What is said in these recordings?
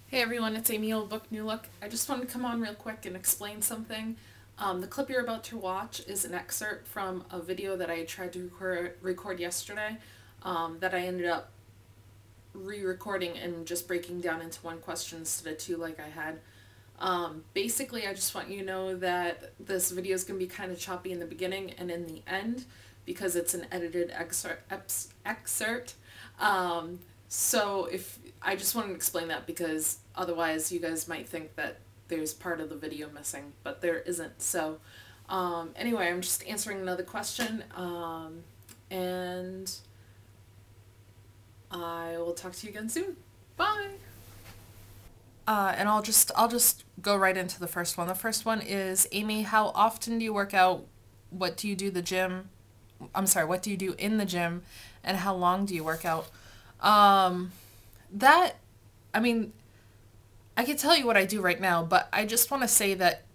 Hey everyone, it's Amy, Old Book New Look. I just wanted to come on real quick and explain something. The clip you're about to watch is an excerpt from a video that I tried to record yesterday that I ended up re-recording and just breaking down into one question instead of two like I had. Basically, I just want you to know that this video is going to be kind of choppy in the beginning and in the end because it's an edited excerpt. So if I just wanted to explain that because otherwise you guys might think that there's part of the video missing, but there isn't. So anyway, I'm just answering another question, and I will talk to you again soon. Bye. And I'll just go right into the first one. The first one is, Amy, how often do you work out? What do you do what do you do in the gym, and how long do you work out? That, I mean, I can tell you what I do right now, but I just want to say that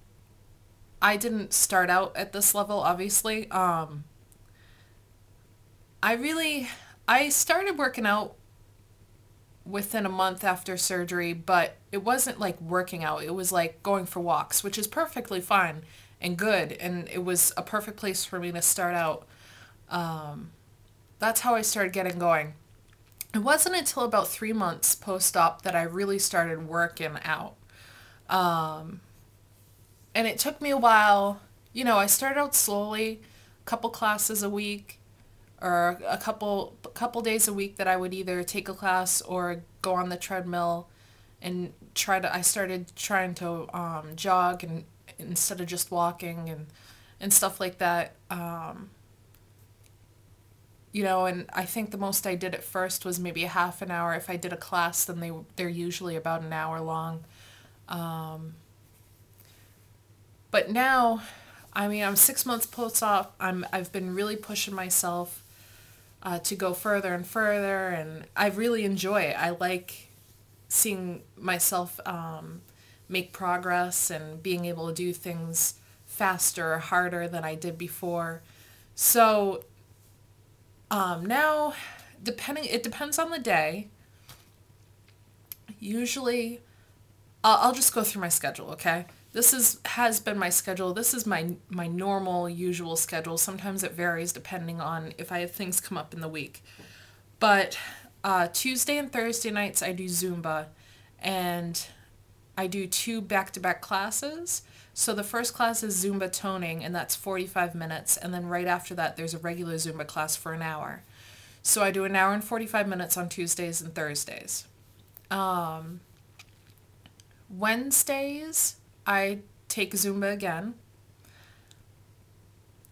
I didn't start out at this level, obviously. I started working out within a month after surgery, but it wasn't like working out. It was like going for walks, which is perfectly fine and good, and it was a perfect place for me to start out. That's how I started getting going. It wasn't until about 3 months post-op that I really started working out. And it took me a while. You know, I started out slowly, a couple classes a week, or a couple days a week that I would either take a class or go on the treadmill and I started trying to jog and instead of just walking and stuff like that. You know, and I think the most I did at first was maybe a half an hour. If I did a class, then they're usually about an hour long. But now, I mean, I'm 6 months post-op. I've been really pushing myself to go further and further, and I really enjoy it. I like seeing myself make progress and being able to do things faster or harder than I did before. So now, it depends on the day. Usually, I'll just go through my schedule, okay? Has been my schedule. This is my normal, usual schedule. Sometimes it varies depending on if I have things come up in the week. But Tuesday and Thursday nights I do Zumba, and I do 2 back-to-back classes. So the first class is Zumba toning, and that's 45 minutes, and then right after that there's a regular Zumba class for an hour. So I do an hour and 45 minutes on Tuesdays and Thursdays. Wednesdays, I take Zumba again.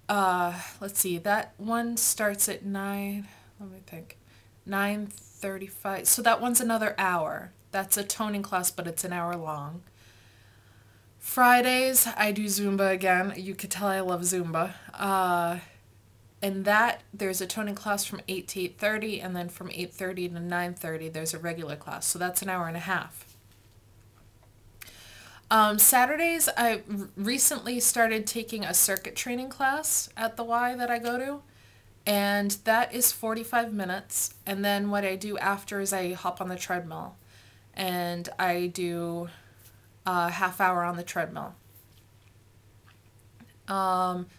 Let's see, that one starts at 9:35. So that one's another hour. That's a toning class, but it's an hour long. Fridays, I do Zumba again. You could tell I love Zumba. And there's a toning class from 8 to 8:30, and then from 8:30 to 9:30, there's a regular class. So that's an hour and a half. Saturdays, I recently started taking a circuit training class at the Y that I go to, and that is 45 minutes. And then what I do after is I hop on the treadmill, and I do a half hour on the treadmill.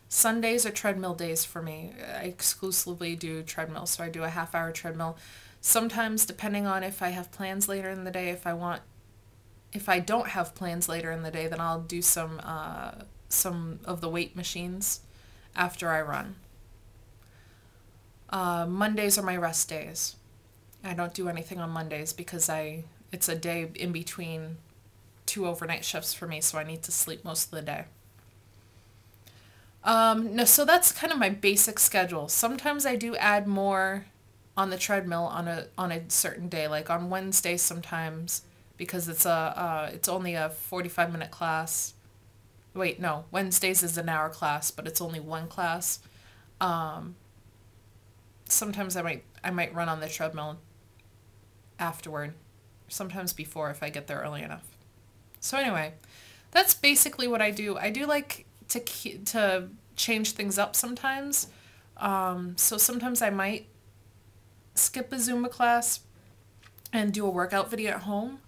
Sundays are treadmill days for me. I exclusively do treadmill, so I do a half hour treadmill. Sometimes, depending on if I have plans later in the day, if I don't have plans later in the day, then I'll do some of the weight machines after I run. Mondays are my rest days. I don't do anything on Mondays because it's a day in between 2 overnight shifts for me, so I need to sleep most of the day. No, so that's kind of my basic schedule. Sometimes I do add more on the treadmill on a certain day, like on Wednesday sometimes, because it's only a 45-minute class. Wait, no, Wednesdays is an hour class, but it's only one class. Sometimes I might run on the treadmill afterward, sometimes before if I get there early enough. So anyway, that's basically what I do. I do like to change things up sometimes. So sometimes I might skip a Zumba class and do a workout video at home.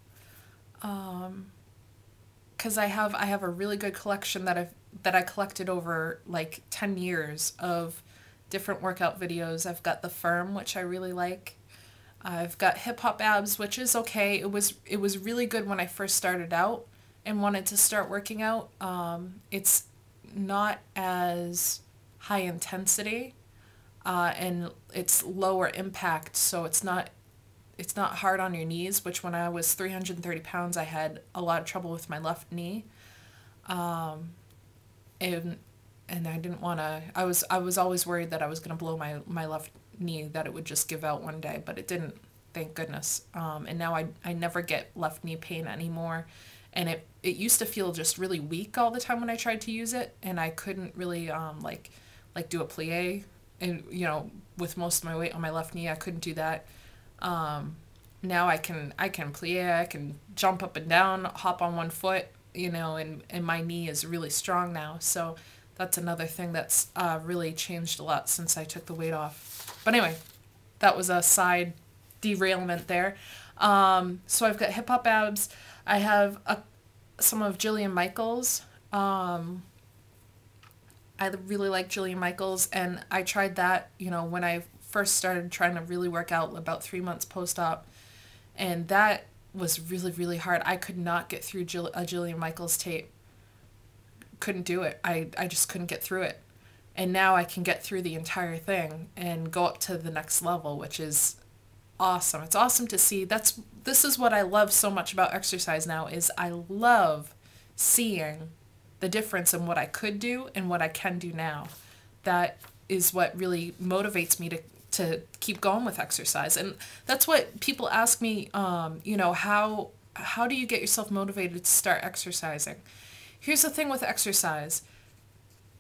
because I have a really good collection that I collected over like 10 years of different workout videos. I've got The Firm, which I really like. I've got Hip Hop Abs, which is okay. It was really good when I first started out and wanted to start working out. It's not as high intensity, and it's lower impact, so it's not hard on your knees, which when I was 330 pounds, I had a lot of trouble with my left knee. And I didn't want to, I was always worried that I was going to blow my left knee, that it would just give out one day, but it didn't, thank goodness. And now I never get left knee pain anymore. And it used to feel just really weak all the time when I tried to use it, and I couldn't really like do a plie, and with most of my weight on my left knee, I couldn't do that. Now I can plie, I can jump up and down, hop on one foot, and my knee is really strong now. So that's another thing that's really changed a lot since I took the weight off. But anyway, that was a side derailment there. So I've got Hip Hop Abs. I have some of Jillian Michaels. I really like Jillian Michaels, and I tried that, when I first started trying to really work out about 3 months post-op, and that was really, really hard. I could not get through a Jillian Michaels tape. Couldn't do it. I just couldn't get through it. And now I can get through the entire thing and go up to the next level, which is awesome. It's awesome to see. This is what I love so much about exercise now, is I love seeing the difference in what I could do and what I can do now. That is what really motivates me to keep going with exercise. And that's what people ask me, how do you get yourself motivated to start exercising? Here's the thing with exercise.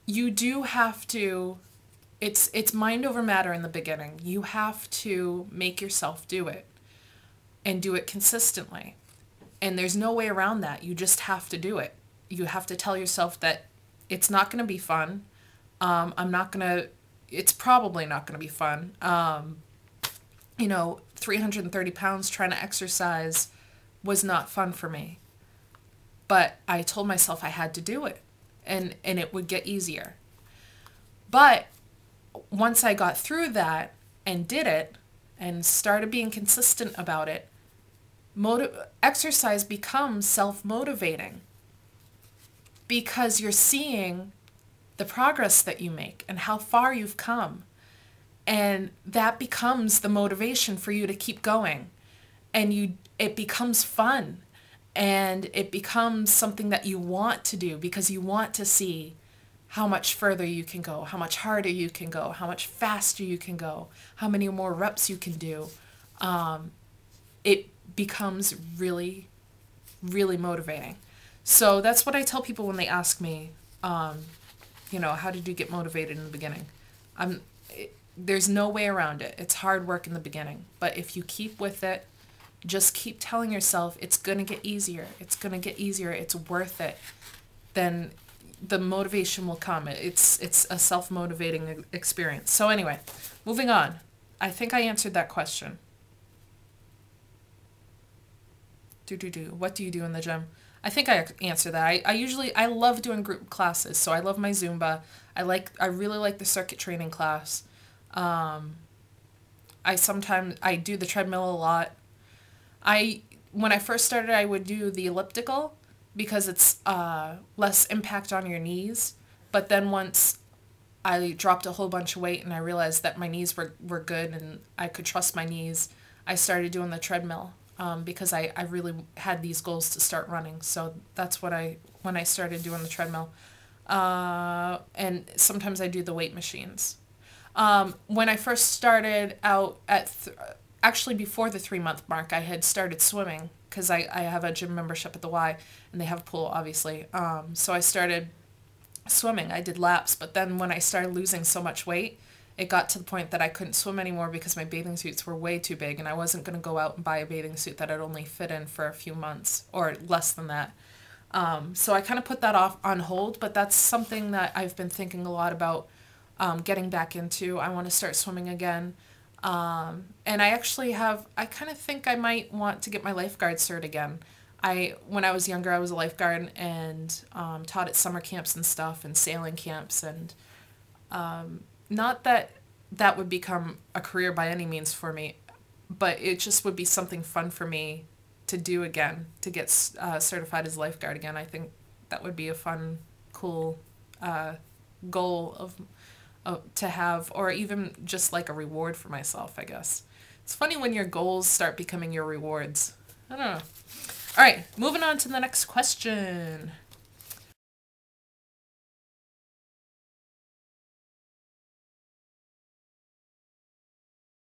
You do have to, it's mind over matter in the beginning. You have to make yourself do it, and do it consistently. And there's no way around that. You just have to do it. You have to tell yourself that it's not going to be fun. It's probably not going to be fun. 330 pounds trying to exercise was not fun for me. But I told myself I had to do it, and it would get easier. But once I got through that and did it and started being consistent about it, exercise becomes self-motivating, because you're seeing the progress that you make and how far you've come. And that becomes the motivation for you to keep going. And it becomes fun. And it becomes something that you want to do, because you want to see how much further you can go, how much harder you can go, how much faster you can go, how many more reps you can do. It becomes really, really motivating. So that's what I tell people when they ask me, how did you get motivated in the beginning? There's no way around it. It's hard work in the beginning. But if you keep with it, just keep telling yourself it's going to get easier. It's going to get easier. It's worth it. Then the motivation will come. It's a self-motivating experience. So anyway, moving on. I think I answered that question. What do you do in the gym? I think I answered that. I love doing group classes. So I love my Zumba. I really like the circuit training class. I do the treadmill a lot. When I first started, I would do the elliptical, because it's less impact on your knees. But then once I dropped a whole bunch of weight and I realized that my knees were good and I could trust my knees, I started doing the treadmill, because I really had these goals to start running. So that's when I started doing the treadmill. And sometimes I do the weight machines. When I first started out actually before the 3-month mark, I had started swimming, because I have a gym membership at the Y, and they have a pool, obviously. So I started swimming. I did laps, but then when I started losing so much weight, it got to the point that I couldn't swim anymore, because my bathing suits were way too big, and I wasn't going to go out and buy a bathing suit that I'd only fit in for a few months, or less than that. So I kind of put that off on hold, but that's something that I've been thinking a lot about getting back into. I want to start swimming again. And I kind of think I might want to get my lifeguard cert again. when I was younger, I was a lifeguard and taught at summer camps and stuff and sailing camps, and not that that would become a career by any means for me, but it just would be something fun for me to do again, to get certified as a lifeguard again. I think that would be a fun, cool goal to have, or even just like a reward for myself, I guess. It's funny when your goals start becoming your rewards. I don't know. All right, moving on to the next question.